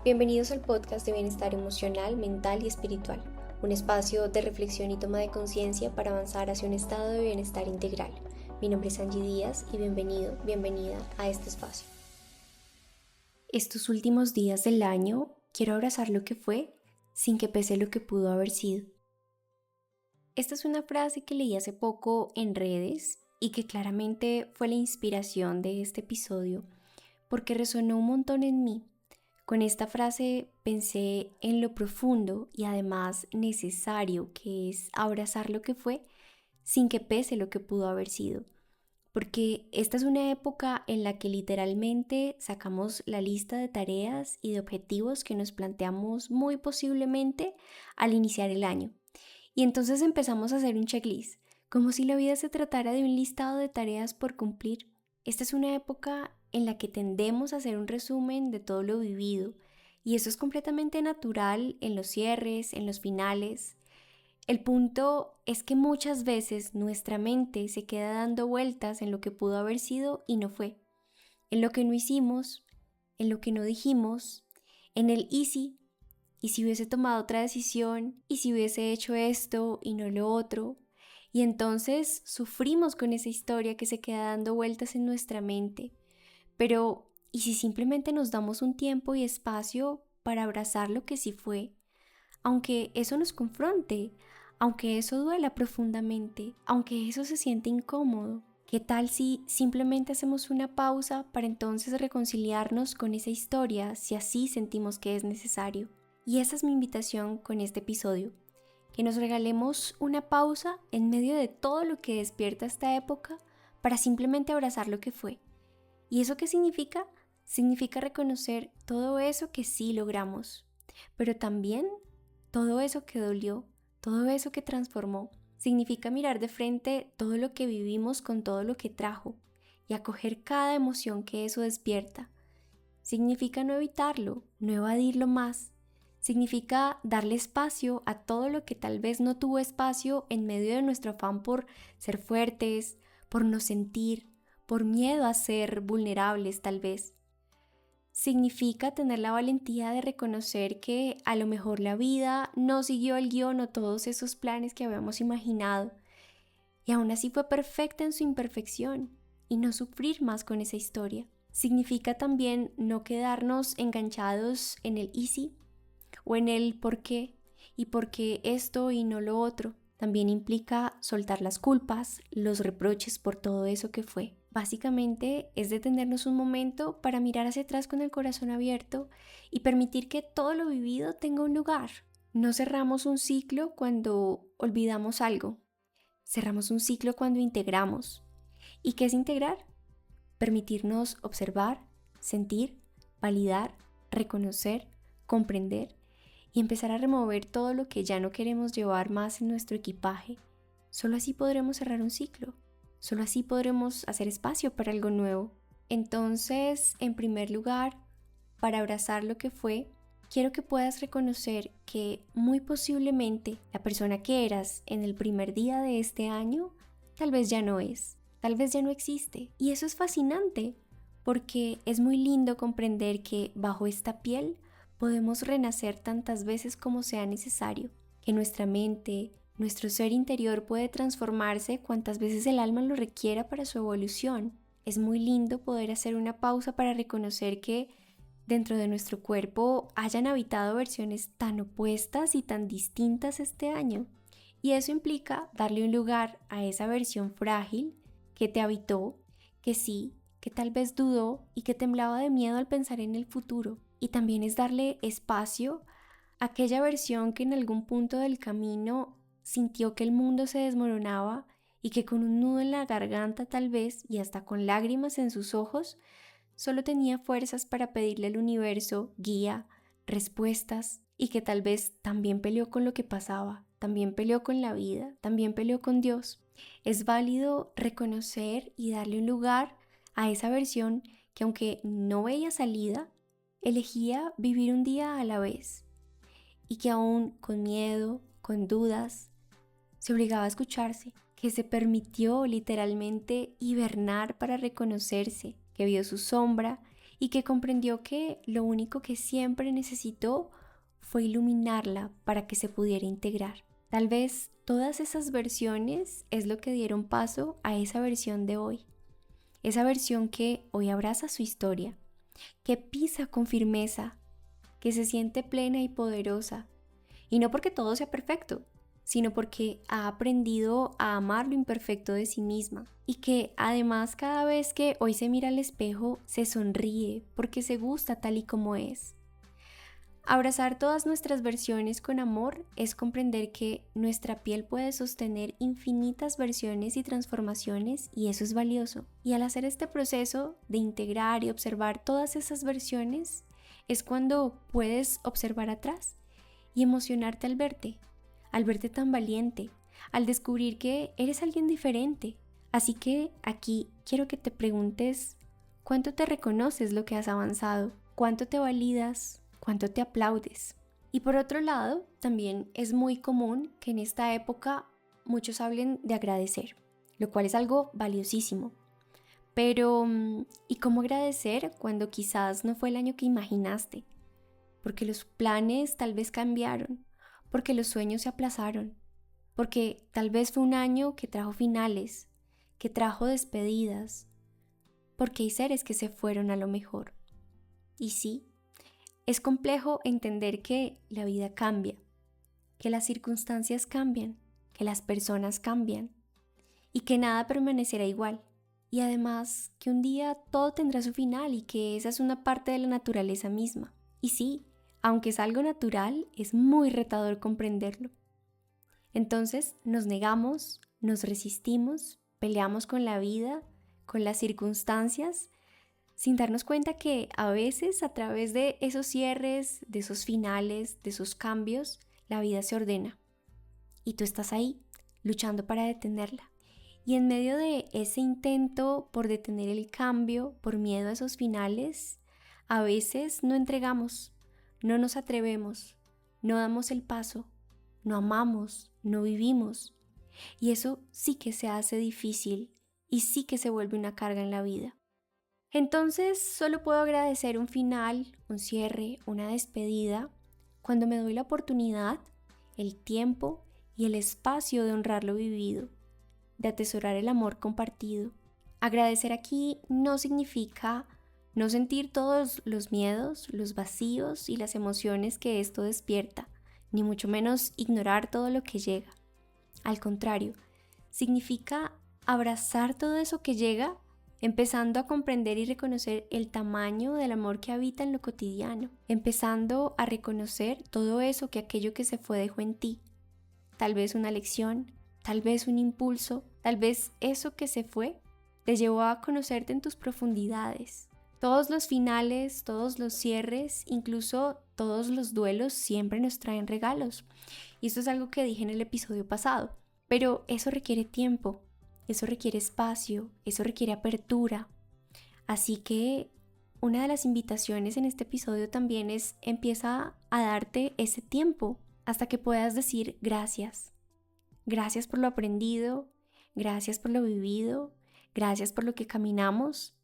Bienvenidos al podcast de bienestar emocional, mental y espiritual, un espacio de reflexión y toma de conciencia para avanzar hacia un estado de bienestar integral. Mi nombre es Angie Díaz y bienvenida a este espacio. Estos últimos días del año quiero abrazar lo que fue sin que pese lo que pudo haber sido. Esta es una frase que leí hace poco en redes y que claramente fue la inspiración de este episodio porque resonó un montón en mí. Con esta frase pensé en lo profundo y además necesario que es abrazar lo que fue sin que pese lo que pudo haber sido. Porque esta es una época en la que literalmente sacamos la lista de tareas y de objetivos que nos planteamos muy posiblemente al iniciar el año. Y entonces empezamos a hacer un checklist, como si la vida se tratara de un listado de tareas por cumplir. Esta es una época en la que tendemos a hacer un resumen de todo lo vivido, y eso es completamente natural en los cierres, en los finales. El punto es que muchas veces nuestra mente se queda dando vueltas en lo que pudo haber sido y no fue, en lo que no hicimos, en lo que no dijimos, en el y si hubiese tomado otra decisión, y si hubiese hecho esto y no lo otro. Y entonces sufrimos con esa historia que se queda dando vueltas en nuestra mente. Pero, ¿y si simplemente nos damos un tiempo y espacio para abrazar lo que sí fue? Aunque eso nos confronte, aunque eso duela profundamente, aunque eso se siente incómodo. ¿Qué tal si simplemente hacemos una pausa para entonces reconciliarnos con esa historia si así sentimos que es necesario? Y esa es mi invitación con este episodio, que nos regalemos una pausa en medio de todo lo que despierta esta época para simplemente abrazar lo que fue. ¿Y eso qué significa? Significa reconocer todo eso que sí logramos, pero también todo eso que dolió, todo eso que transformó. Significa mirar de frente todo lo que vivimos con todo lo que trajo y acoger cada emoción que eso despierta. Significa no evitarlo, no evadirlo más. Significa darle espacio a todo lo que tal vez no tuvo espacio en medio de nuestro afán por ser fuertes, por no sentir, por miedo a ser vulnerables tal vez. Significa tener la valentía de reconocer que a lo mejor la vida no siguió el guión o todos esos planes que habíamos imaginado, y aún así fue perfecta en su imperfección, y no sufrir más con esa historia. Significa también no quedarnos enganchados en el easy o en el por qué y por qué esto y no lo otro. También implica soltar las culpas, los reproches por todo eso que fue. Básicamente es detenernos un momento para mirar hacia atrás con el corazón abierto y permitir que todo lo vivido tenga un lugar. No cerramos un ciclo cuando olvidamos algo. Cerramos un ciclo cuando integramos. ¿Y qué es integrar? Permitirnos observar, sentir, validar, reconocer, comprender y empezar a remover todo lo que ya no queremos llevar más en nuestro equipaje. Solo así podremos cerrar un ciclo. Solo así podremos hacer espacio para algo nuevo. Entonces, en primer lugar, para abrazar lo que fue, quiero que puedas reconocer que muy posiblemente la persona que eras en el primer día de este año tal vez ya no es, tal vez ya no existe. Y eso es fascinante, porque es muy lindo comprender que bajo esta piel podemos renacer tantas veces como sea necesario, que nuestra mente, nuestro ser interior puede transformarse cuantas veces el alma lo requiera para su evolución. Es muy lindo poder hacer una pausa para reconocer que dentro de nuestro cuerpo hayan habitado versiones tan opuestas y tan distintas este año. Y eso implica darle un lugar a esa versión frágil que te habitó, que sí, que tal vez dudó y que temblaba de miedo al pensar en el futuro. Y también es darle espacio a aquella versión que en algún punto del camino sintió que el mundo se desmoronaba y que con un nudo en la garganta tal vez y hasta con lágrimas en sus ojos, solo tenía fuerzas para pedirle al universo guía, respuestas y que tal vez también peleó con lo que pasaba, también peleó con la vida, también peleó con Dios. Es válido reconocer y darle un lugar a esa versión que aunque no veía salida, elegía vivir un día a la vez y que aún con miedo, con dudas, se obligaba a escucharse, que se permitió literalmente hibernar para reconocerse, que vio su sombra y que comprendió que lo único que siempre necesitó fue iluminarla para que se pudiera integrar. Tal vez todas esas versiones es lo que dieron paso a esa versión de hoy. Esa versión que hoy abraza su historia, que pisa con firmeza, que se siente plena y poderosa. Y no porque todo sea perfecto, sino porque ha aprendido a amar lo imperfecto de sí misma. Y que además cada vez que hoy se mira al espejo se sonríe porque se gusta tal y como es. Abrazar todas nuestras versiones con amor es comprender que nuestra piel puede sostener infinitas versiones y transformaciones y eso es valioso. Y al hacer este proceso de integrar y observar todas esas versiones es cuando puedes observar atrás y emocionarte al verte tan valiente, al descubrir que eres alguien diferente. Así que aquí quiero que te preguntes cuánto te reconoces lo que has avanzado, cuánto te validas, cuánto te aplaudes. Y por otro lado, también es muy común que en esta época muchos hablen de agradecer, lo cual es algo valiosísimo. Pero, ¿y cómo agradecer cuando quizás no fue el año que imaginaste? Porque los planes tal vez cambiaron, porque los sueños se aplazaron, porque tal vez fue un año que trajo finales, que trajo despedidas, porque hay seres que se fueron a lo mejor. Y sí, es complejo entender que la vida cambia, que las circunstancias cambian, que las personas cambian y que nada permanecerá igual. Y además que un día todo tendrá su final y que esa es una parte de la naturaleza misma. Y sí, aunque es algo natural, es muy retador comprenderlo. Entonces nos negamos, nos resistimos, peleamos con la vida, con las circunstancias, sin darnos cuenta que a veces a través de esos cierres, de esos finales, de esos cambios, la vida se ordena. Y tú estás ahí, luchando para detenerla. Y en medio de ese intento por detener el cambio, por miedo a esos finales, a veces no entregamos, no nos atrevemos, no damos el paso, no amamos, no vivimos. Y eso sí que se hace difícil y sí que se vuelve una carga en la vida. Entonces solo puedo agradecer un final, un cierre, una despedida, cuando me doy la oportunidad, el tiempo y el espacio de honrar lo vivido, de atesorar el amor compartido. Agradecer aquí no significa no sentir todos los miedos, los vacíos y las emociones que esto despierta, ni mucho menos ignorar todo lo que llega. Al contrario, significa abrazar todo eso que llega, empezando a comprender y reconocer el tamaño del amor que habita en lo cotidiano, empezando a reconocer todo eso que aquello que se fue dejó en ti. Tal vez una lección, tal vez un impulso, tal vez eso que se fue te llevó a conocerte en tus profundidades. Todos los finales, todos los cierres, incluso todos los duelos siempre nos traen regalos. Y esto es algo que dije en el episodio pasado, pero eso requiere tiempo. Eso requiere espacio, eso requiere apertura. Así que una de las invitaciones en este episodio también es empieza a darte ese tiempo hasta que puedas decir gracias. Gracias por lo aprendido, gracias por lo vivido, gracias por lo que caminamos,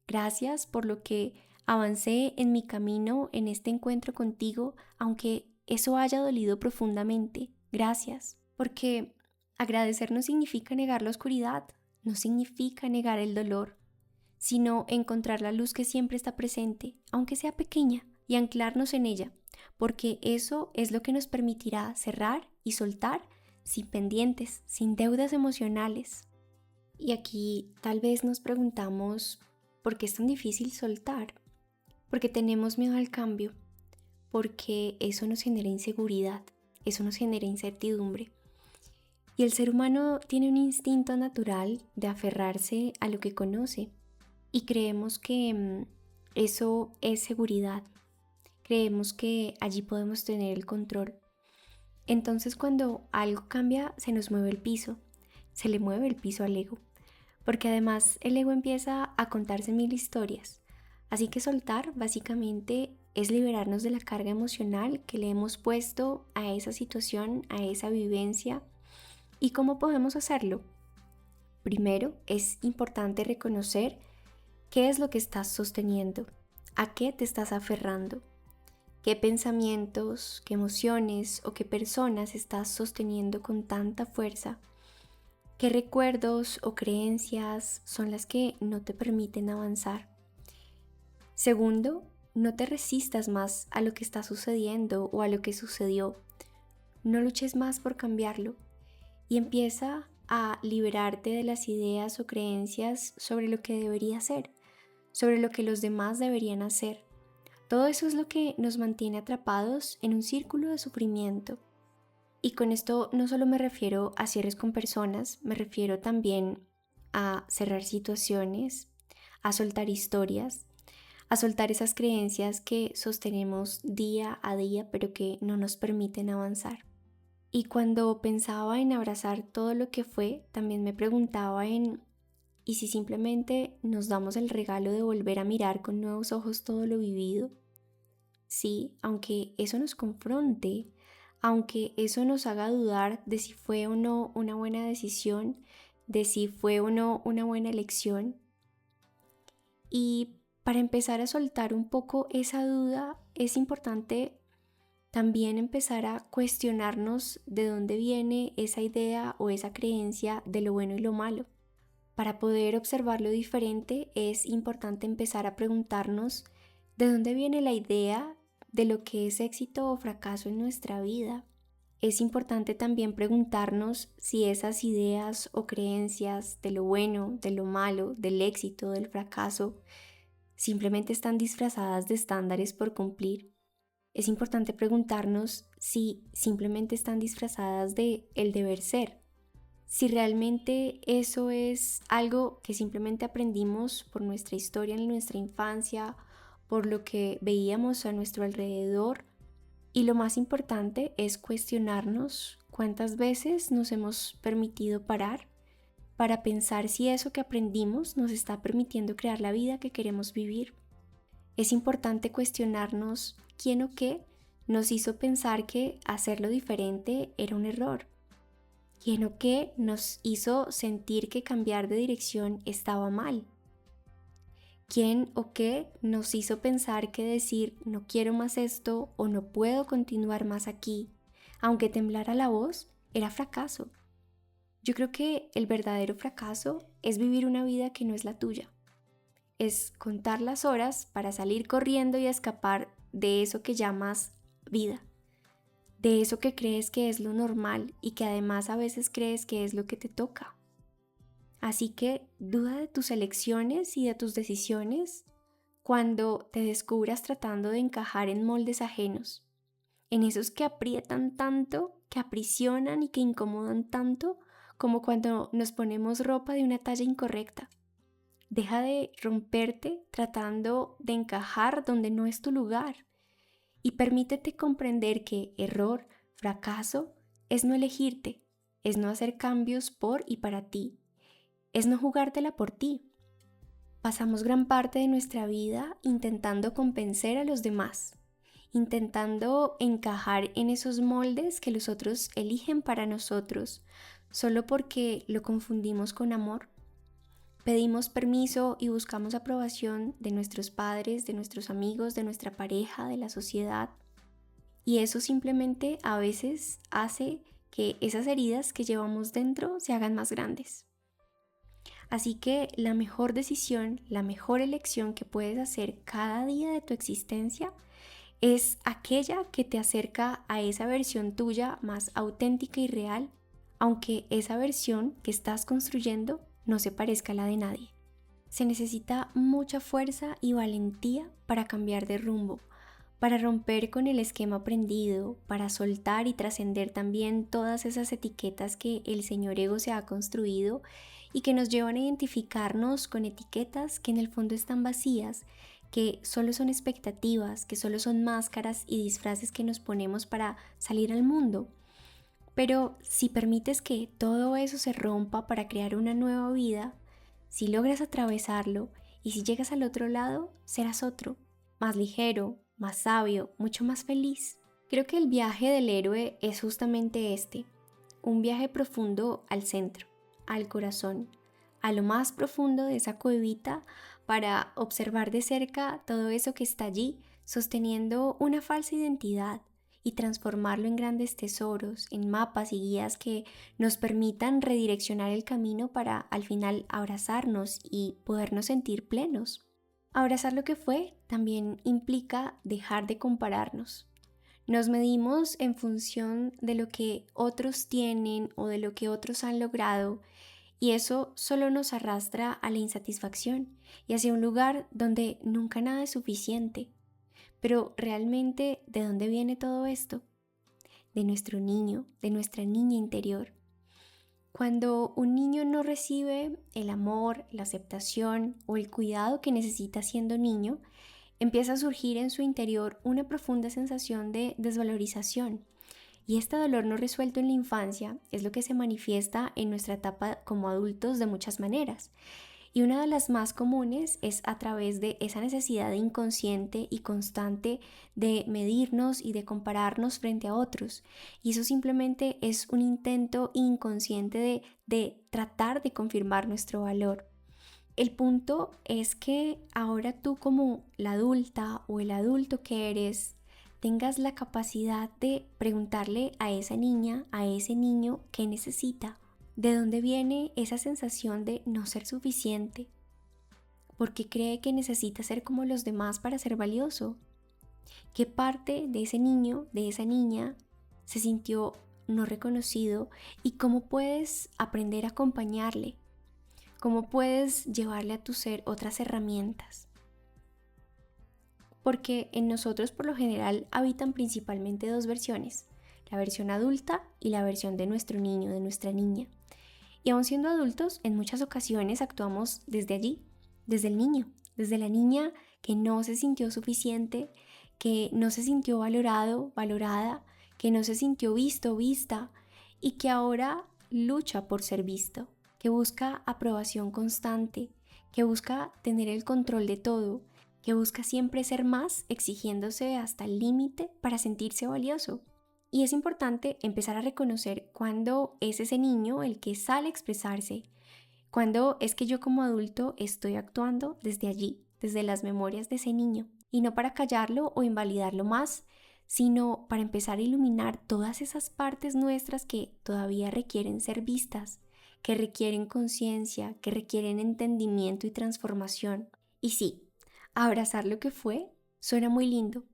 gracias por lo que avancé en mi camino en este encuentro contigo, aunque eso haya dolido profundamente. Gracias, porque agradecer no significa negar la oscuridad, no significa negar el dolor, sino encontrar la luz que siempre está presente, aunque sea pequeña, y anclarnos en ella, porque eso es lo que nos permitirá cerrar y soltar sin pendientes, sin deudas emocionales. Y aquí tal vez nos preguntamos, ¿por qué es tan difícil soltar? Porque tenemos miedo al cambio, porque eso nos genera inseguridad, eso nos genera incertidumbre. Y el ser humano tiene un instinto natural de aferrarse a lo que conoce y creemos que eso es seguridad. Creemos que allí podemos tener el control. Entonces cuando algo cambia se nos mueve el piso, se le mueve el piso al ego, porque además el ego empieza a contarse mil historias. Así que soltar básicamente es liberarnos de la carga emocional que le hemos puesto a esa situación, a esa vivencia. ¿Y cómo podemos hacerlo? Primero, es importante reconocer qué es lo que estás sosteniendo. ¿A qué te estás aferrando? ¿Qué pensamientos, qué emociones o qué personas estás sosteniendo con tanta fuerza? ¿Qué recuerdos o creencias son las que no te permiten avanzar? Segundo, no te resistas más a lo que está sucediendo o a lo que sucedió. No luches más por cambiarlo y empieza a liberarte de las ideas o creencias sobre lo que debería ser, sobre lo que los demás deberían hacer. Todo eso es lo que nos mantiene atrapados en un círculo de sufrimiento. Y con esto no solo me refiero a cierres con personas, me refiero también a cerrar situaciones, a soltar historias, a soltar esas creencias que sostenemos día a día pero que no nos permiten avanzar. Y cuando pensaba en abrazar todo lo que fue, también me preguntaba ¿y si simplemente nos damos el regalo de volver a mirar con nuevos ojos todo lo vivido? Sí, aunque eso nos confronte, aunque eso nos haga dudar de si fue o no una buena decisión, de si fue o no una buena elección. Y para empezar a soltar un poco esa duda, es importante también empezar a cuestionarnos de dónde viene esa idea o esa creencia de lo bueno y lo malo. Para poder observar lo diferente, es importante empezar a preguntarnos de dónde viene la idea de lo que es éxito o fracaso en nuestra vida. Es importante también preguntarnos si esas ideas o creencias de lo bueno, de lo malo, del éxito, del fracaso, simplemente están disfrazadas de estándares por cumplir. Es importante preguntarnos si simplemente están disfrazadas de el deber ser. Si realmente eso es algo que simplemente aprendimos por nuestra historia en nuestra infancia, por lo que veíamos a nuestro alrededor. Y lo más importante es cuestionarnos cuántas veces nos hemos permitido parar para pensar si eso que aprendimos nos está permitiendo crear la vida que queremos vivir. Es importante cuestionarnos quién o qué nos hizo pensar que hacerlo diferente era un error. ¿Quién o qué nos hizo sentir que cambiar de dirección estaba mal? ¿Quién o qué nos hizo pensar que decir no quiero más esto o no puedo continuar más aquí, aunque temblara la voz, era fracaso? Yo creo que el verdadero fracaso es vivir una vida que no es la tuya. Es contar las horas para salir corriendo y escapar de eso que llamas vida, de eso que crees que es lo normal y que además a veces crees que es lo que te toca. Así que duda de tus elecciones y de tus decisiones cuando te descubras tratando de encajar en moldes ajenos, en esos que aprietan tanto, que aprisionan y que incomodan tanto como cuando nos ponemos ropa de una talla incorrecta. Deja de romperte tratando de encajar donde no es tu lugar y permítete comprender que error, fracaso, es no elegirte, es no hacer cambios por y para ti, es no jugártela por ti. Pasamos gran parte de nuestra vida intentando convencer a los demás, intentando encajar en esos moldes que los otros eligen para nosotros, solo porque lo confundimos con amor. Pedimos permiso y buscamos aprobación de nuestros padres, de nuestros amigos, de nuestra pareja, de la sociedad. Y eso simplemente a veces hace que esas heridas que llevamos dentro se hagan más grandes. Así que la mejor decisión, la mejor elección que puedes hacer cada día de tu existencia es aquella que te acerca a esa versión tuya más auténtica y real, aunque esa versión que estás construyendo no se parezca a la de nadie. Se necesita mucha fuerza y valentía para cambiar de rumbo, para romper con el esquema aprendido, para soltar y trascender también todas esas etiquetas que el señor ego se ha construido y que nos llevan a identificarnos con etiquetas que en el fondo están vacías, que solo son expectativas, que solo son máscaras y disfraces que nos ponemos para salir al mundo. Pero si permites que todo eso se rompa para crear una nueva vida, si logras atravesarlo y si llegas al otro lado, serás otro, más ligero, más sabio, mucho más feliz. Creo que el viaje del héroe es justamente este, un viaje profundo al centro, al corazón, a lo más profundo de esa cuevita para observar de cerca todo eso que está allí, sosteniendo una falsa identidad y transformarlo en grandes tesoros, en mapas y guías que nos permitan redireccionar el camino para al final abrazarnos y podernos sentir plenos. Abrazar lo que fue también implica dejar de compararnos. Nos medimos en función de lo que otros tienen o de lo que otros han logrado, y eso solo nos arrastra a la insatisfacción y hacia un lugar donde nunca nada es suficiente. Pero realmente, ¿de dónde viene todo esto? De nuestro niño, de nuestra niña interior. Cuando un niño no recibe el amor, la aceptación o el cuidado que necesita siendo niño, empieza a surgir en su interior una profunda sensación de desvalorización. Y este dolor no resuelto en la infancia es lo que se manifiesta en nuestra etapa como adultos de muchas maneras. Y una de las más comunes es a través de esa necesidad inconsciente y constante de medirnos y de compararnos frente a otros. Y eso simplemente es un intento inconsciente de tratar de confirmar nuestro valor. El punto es que ahora tú, como la adulta o el adulto que eres, tengas la capacidad de preguntarle a esa niña, a ese niño, qué necesita. ¿De dónde viene esa sensación de no ser suficiente? ¿Por qué cree que necesita ser como los demás para ser valioso? ¿Qué parte de ese niño, de esa niña, se sintió no reconocido? ¿Y cómo puedes aprender a acompañarle? ¿Cómo puedes llevarle a tu ser otras herramientas? Porque en nosotros por lo general habitan principalmente dos versiones, la versión adulta y la versión de nuestro niño, de nuestra niña. Y aun siendo adultos, en muchas ocasiones actuamos desde allí, desde el niño, desde la niña que no se sintió suficiente, que no se sintió valorado, valorada, que no se sintió visto, vista, y que ahora lucha por ser visto, que busca aprobación constante, que busca tener el control de todo, que busca siempre ser más, exigiéndose hasta el límite para sentirse valioso. Y es importante empezar a reconocer cuándo es ese niño el que sale a expresarse, cuándo es que yo como adulto estoy actuando desde allí, desde las memorias de ese niño, y no para callarlo o invalidarlo más, sino para empezar a iluminar todas esas partes nuestras que todavía requieren ser vistas, que requieren conciencia, que requieren entendimiento y transformación. Y sí, abrazar lo que fue suena muy lindo,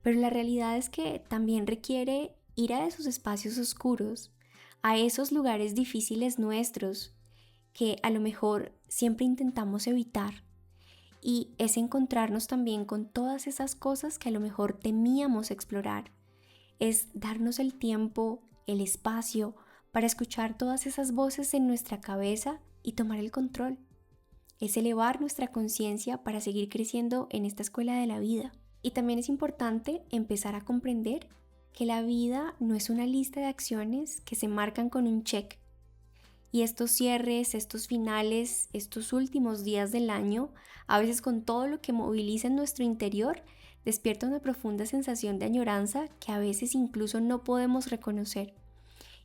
pero la realidad es que también requiere ir a esos espacios oscuros, a esos lugares difíciles nuestros que a lo mejor siempre intentamos evitar, y es encontrarnos también con todas esas cosas que a lo mejor temíamos explorar. Es darnos el tiempo, el espacio para escuchar todas esas voces en nuestra cabeza y tomar el control. Es elevar nuestra conciencia para seguir creciendo en esta escuela de la vida. Y también es importante empezar a comprender que la vida no es una lista de acciones que se marcan con un check. Y estos cierres, estos finales, estos últimos días del año, a veces con todo lo que moviliza en nuestro interior, despierta una profunda sensación de añoranza que a veces incluso no podemos reconocer.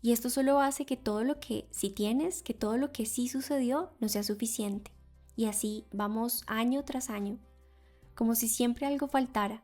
Y esto solo hace que todo lo que sí tienes, que todo lo que sí sucedió, no sea suficiente. Y así vamos año tras año, como si siempre algo faltara.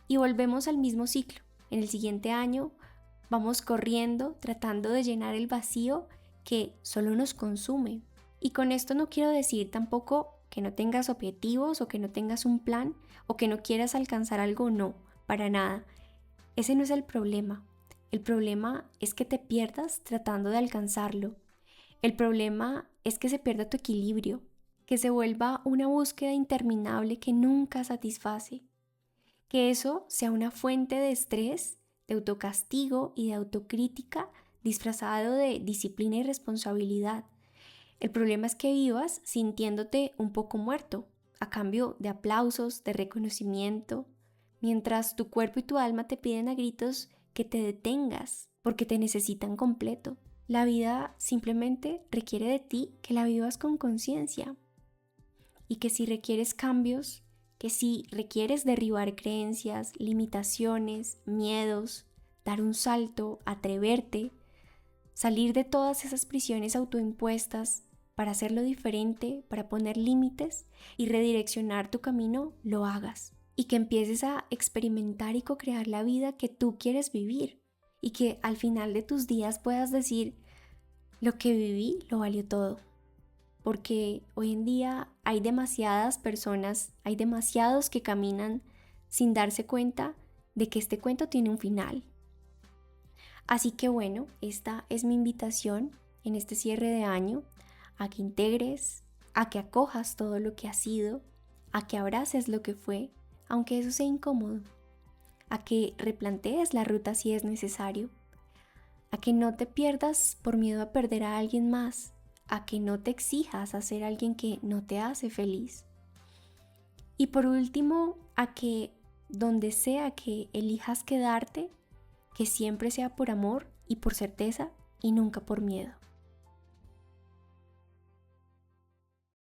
Y volvemos al mismo ciclo. En el siguiente año vamos corriendo, tratando de llenar el vacío que solo nos consume. Y con esto no quiero decir tampoco que no tengas objetivos o que no tengas un plan o que no quieras alcanzar algo, no, para nada. Ese no es el problema. El problema es que te pierdas tratando de alcanzarlo. El problema es que se pierda tu equilibrio, que se vuelva una búsqueda interminable que nunca satisface. Que eso sea una fuente de estrés, de autocastigo y de autocrítica disfrazado de disciplina y responsabilidad. El problema es que vivas sintiéndote un poco muerto, a cambio de aplausos, de reconocimiento, mientras tu cuerpo y tu alma te piden a gritos que te detengas porque te necesitan completo. La vida simplemente requiere de ti que la vivas con conciencia y que si requieres cambios, que si requieres derribar creencias, limitaciones, miedos, dar un salto, atreverte, salir de todas esas prisiones autoimpuestas, para hacerlo diferente, para poner límites y redireccionar tu camino, lo hagas. Y que empieces a experimentar y co-crear la vida que tú quieres vivir. Y que al final de tus días puedas decir, lo que viví lo valió todo. Porque hoy en día hay demasiadas personas, hay demasiados que caminan sin darse cuenta de que este cuento tiene un final. Así que bueno, esta es mi invitación en este cierre de año a que integres, a que acojas todo lo que ha sido, a que abraces lo que fue, aunque eso sea incómodo, a que replantees la ruta si es necesario, a que no te pierdas por miedo a perder a alguien más, a que no te exijas a ser alguien que no te hace feliz. Y por último, a que donde sea que elijas quedarte, que siempre sea por amor y por certeza y nunca por miedo.